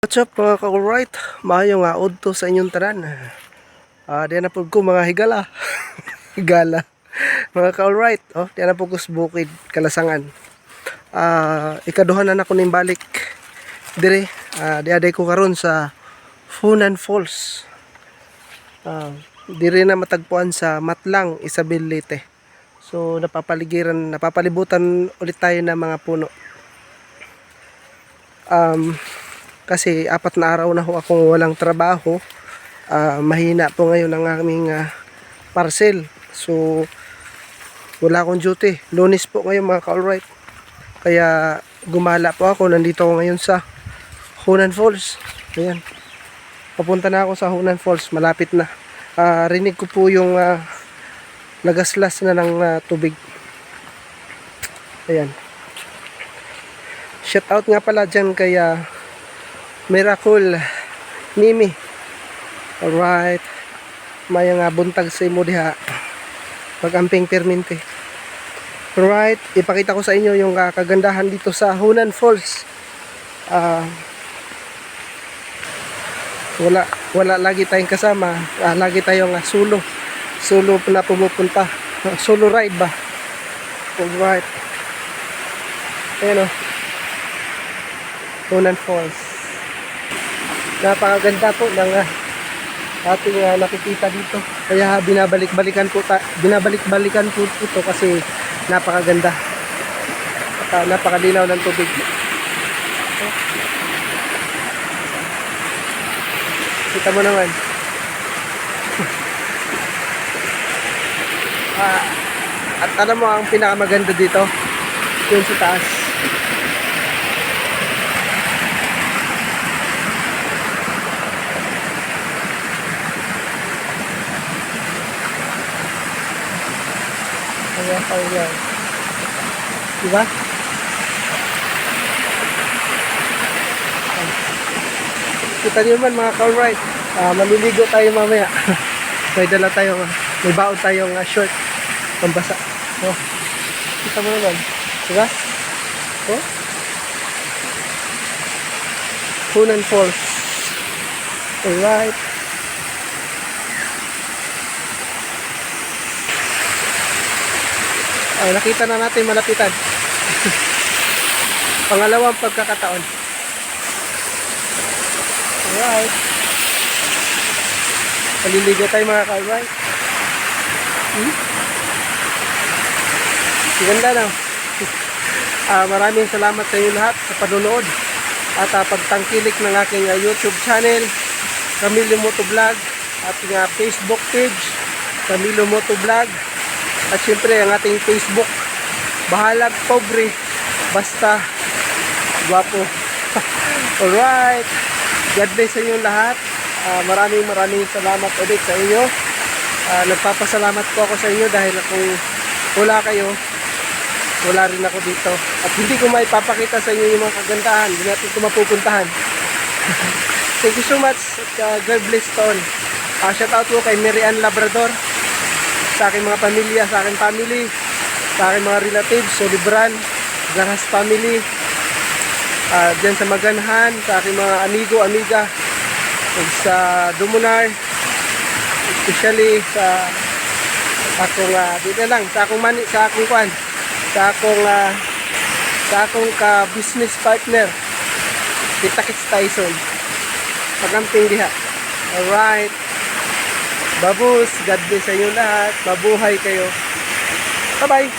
What's up mga ka-alright? Maayo nga udto sa inyong tanan. Diyan na po ko mga higala. Higala. Mga ka-alright, diyan na po ko sa bukid, Kalasangan. Ikaduhan na ako ning balik. Dire, diaday ko karon sa Funan Falls. Dire na matagpuan sa Matlang, Isabel Leyte. So napapalibutan ulit tayo ng mga puno. Kasi 4 na araw na ho akong walang trabaho. Mahina po ngayon ang aming parcel. So wala akong duty. Lunes po ngayon mga ka-alright. Kaya gumala po ako. Nandito ako ngayon sa Funan Falls. Ayan. Papunta na ako sa Funan Falls. Malapit na. Rinig ko po yung nagaslas na ng tubig. Ayan. Shout out nga pala dyan kay Miracle Nimi. Alright. May nga buntag sa imo diha. Pag-amping permente. Alright. Ipakita ko sa inyo yung kagandahan dito sa Funan Falls. Wala lagi tayong kasama. Lagi tayong solo. Solo na pumupunta. Solo ride ba? Alright. Ayan o. Funan Falls. Napakaganda po ng ating nakikita dito. Kaya binabalik-balikan po ito kasi napakaganda. At napakadinaw ng tubig. Kita mo naman. At alam mo ang pinakamaganda dito? Yun sa taas. Ayan. Diba? Kita niyo man mga ka-alright. Maliligo tayo mamaya. May dala tayong, may baon tayong short. Pambasa. Kita mo naman. Diba? Funan Falls. Alright. Nakita na natin malapitan. Pangalawang pagkakataon. Alright. Paliligo tayo mga ka-alright. Ganda na. Maraming salamat sa inyo lahat sa panonood at pagtangkilik ng aking YouTube channel, Camilo Moto Vlog, at Facebook page, Camilo Moto Vlog. At syempre ang ating Facebook, bahalag pobre, basta guwapo. Alright. God bless sa inyo lahat. Maraming salamat ulit sa inyo. Nagpapasalamat po ako sa inyo dahil kung wala kayo, wala rin ako dito. At hindi ko maipapakita sa inyo yung mga kagandahan. Hindi natin ito mapupuntahan. Thank you so much. At God bless to all. Shout out po kay Mary Ann Labrador, sa aking mga pamilya, sa aking family, sa aking mga relatives, Solibran, Gahas family, dyan sa Maganhan, sa aking mga amigo, amiga, sa Dumunar, especially sa akong dito lang, sa akong ka-business partner, si Takits Tyson, pag-amping diha. Alright. Babus, God bless sa inyo lahat. Mabuhay kayo. Bye-bye.